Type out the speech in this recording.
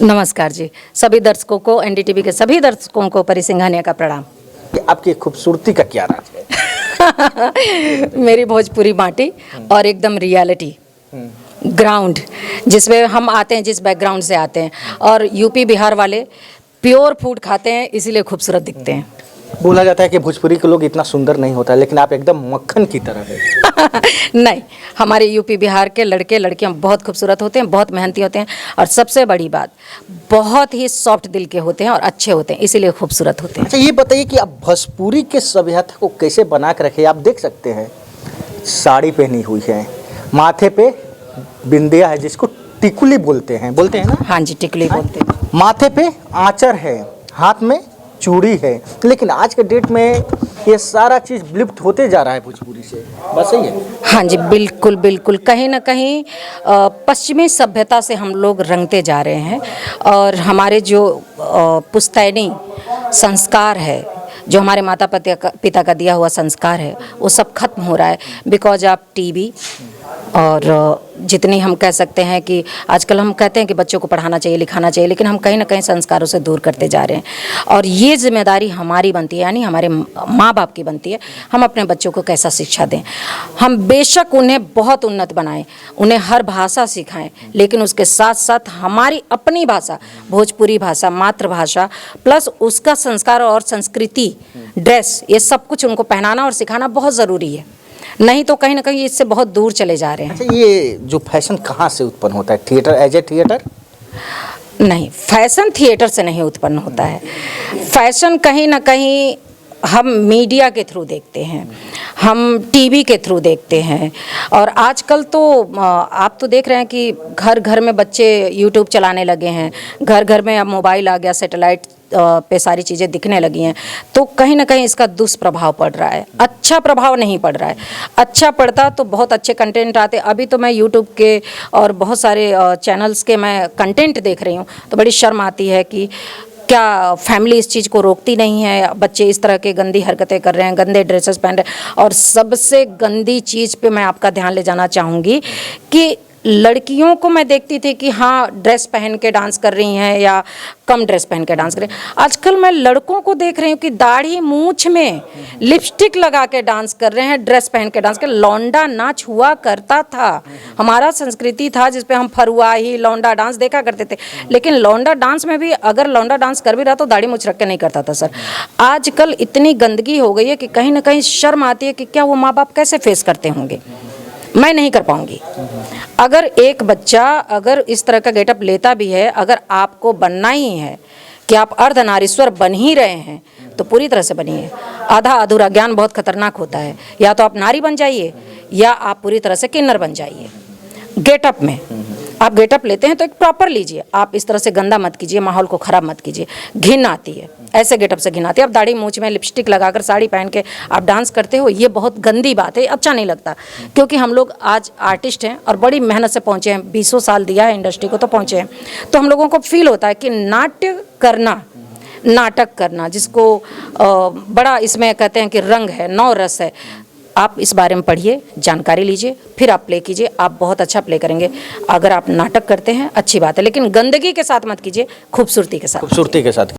नमस्कार जी, सभी दर्शकों को, एनडीटीवी के सभी दर्शकों को परिसिंघानिया का प्रणाम। आपकी खूबसूरती का क्या राज है? मेरी भोजपुरी माटी और एकदम रियलिटी ग्राउंड, जिसमें हम आते हैं, जिस बैकग्राउंड से आते हैं, और यूपी बिहार वाले प्योर फूड खाते हैं, इसीलिए खूबसूरत दिखते हैं। बोला जाता है कि भोजपुरी के लोग इतना सुंदर नहीं होता, लेकिन आप एकदम मक्खन की तरह है। नहीं, हमारे यूपी बिहार के लड़के लड़कियां बहुत खूबसूरत होते हैं, बहुत मेहनती होते हैं, और सबसे बड़ी बात, बहुत ही सॉफ्ट दिल के होते हैं और अच्छे होते हैं, इसीलिए खूबसूरत होते हैं। अच्छा, ये बताइए कि आप भोजपुरी के सभ्यता को कैसे बना के रखे? आप देख सकते हैं, साड़ी पहनी हुई है, माथे पे बिंदिया है जिसको टिकुली बोलते हैं ना? हाँ जी, टिकुली बोलते हैं। माथे पे आंचर है, हाथ में चूड़ी है, लेकिन आज के डेट में ये सारा चीज़ विलुप्त होते जा रहा है भोजपुरी से। बस सही है? हाँ जी, बिल्कुल बिल्कुल, कहीं ना कहीं पश्चिमी सभ्यता से हम लोग रंगते जा रहे हैं, और हमारे जो पुश्तैनी संस्कार है, जो हमारे माता पिता का दिया हुआ संस्कार है, वो सब खत्म हो रहा है बिकॉज ऑफ टीवी। और जितनी हम कह सकते हैं कि आजकल हम कहते हैं कि बच्चों को पढ़ाना चाहिए, लिखाना चाहिए, लेकिन हम कहीं ना कहीं संस्कारों से दूर करते जा रहे हैं, और ये जिम्मेदारी हमारी बनती है, यानी हमारे माँ बाप की बनती है। हम अपने बच्चों को कैसा शिक्षा दें। हम बेशक उन्हें बहुत उन्नत बनाएं, उन्हें हर भाषा सिखाएं, लेकिन उसके साथ साथ हमारी अपनी भाषा, भोजपुरी भाषा, मातृभाषा, प्लस उसका संस्कार और संस्कृति, ड्रेस, ये सब कुछ उनको पहनाना और सिखाना बहुत ज़रूरी है। नहीं तो कहीं ना कहीं इससे बहुत दूर चले जा रहे हैं। अच्छा, ये जो फैशन कहाँ से उत्पन्न होता है? Theatre, as a theatre? नहीं, फैशन थिएटर से नहीं उत्पन्न होता है। फैशन कहीं ना कहीं हम मीडिया के थ्रू देखते हैं, हम टीवी के थ्रू देखते हैं, और आजकल तो आप तो देख रहे हैं कि घर घर में बच्चे यूट्यूब चलाने लगे हैं, घर घर में अब मोबाइल आ गया, सैटेलाइट पे सारी चीज़ें दिखने लगी हैं, तो कहीं ना कहीं इसका दुष्प्रभाव पड़ रहा है। अच्छा प्रभाव नहीं पड़ रहा है। अच्छा पड़ता तो बहुत अच्छे कंटेंट आते। अभी तो मैं यूट्यूब के और बहुत सारे चैनल्स के मैं कंटेंट देख रही हूँ, तो बड़ी शर्म आती है कि क्या फैमिली इस चीज़ को रोकती नहीं है? बच्चे इस तरह के गंदी हरकतें कर रहे हैं, गंदे ड्रेसेस पहन रहे हैं, और सबसे गंदी चीज़ पे मैं आपका ध्यान ले जाना चाहूँगी कि लड़कियों को मैं देखती थी कि हाँ, ड्रेस पहन के डांस कर रही हैं या कम ड्रेस पहन के डांस कर रही हैं। आजकल मैं लड़कों को देख रही हूँ कि दाढ़ी मूंछ में लिपस्टिक लगा के डांस कर रहे हैं, ड्रेस पहन के डांस कर। लौंडा नाच हुआ करता था, हमारा संस्कृति था जिसपे हम फरुआही लौंडा डांस देखा करते थे, लेकिन लौंडा डांस में भी अगर लौंडा डांस कर भी रहा तो दाढ़ी मूंछ रख के नहीं करता था सर। आजकल इतनी गंदगी हो गई है कि कहीं ना कहीं शर्म आती है कि क्या वो माँ बाप कैसे फेस करते होंगे। मैं नहीं कर पाऊंगी। अगर एक बच्चा अगर इस तरह का गेटअप लेता भी है, अगर आपको बनना ही है कि आप अर्धनारीश्वर बन ही रहे हैं, तो पूरी तरह से बनिए। आधा अधूरा ज्ञान बहुत खतरनाक होता है। या तो आप नारी बन जाइए, या आप पूरी तरह से किन्नर बन जाइए। गेटअप में आप गेटअप लेते हैं तो एक प्रॉपर लीजिए। आप इस तरह से गंदा मत कीजिए, माहौल को ख़राब मत कीजिए। घिन आती है, ऐसे गेटअप से घिन आती है। आप दाढ़ी मूंछ में लिपस्टिक लगाकर साड़ी पहन के आप डांस करते हो, ये बहुत गंदी बात है, अच्छा नहीं लगता। क्योंकि हम लोग आज आर्टिस्ट हैं और बड़ी मेहनत से पहुँचे हैं, 20 साल दिया है इंडस्ट्री को तो पहुँचे हैं, तो हम लोगों को फील होता है कि नाट्य करना, नाटक करना, जिसको बड़ा इसमें कहते हैं कि रंग है, नौ रस है। आप इस बारे में पढ़िए, जानकारी लीजिए, फिर आप प्ले कीजिए। आप बहुत अच्छा प्ले करेंगे। अगर आप नाटक करते हैं अच्छी बात है, लेकिन गंदगी के साथ मत कीजिए, खूबसूरती के साथ। खूबसूरती के साथ।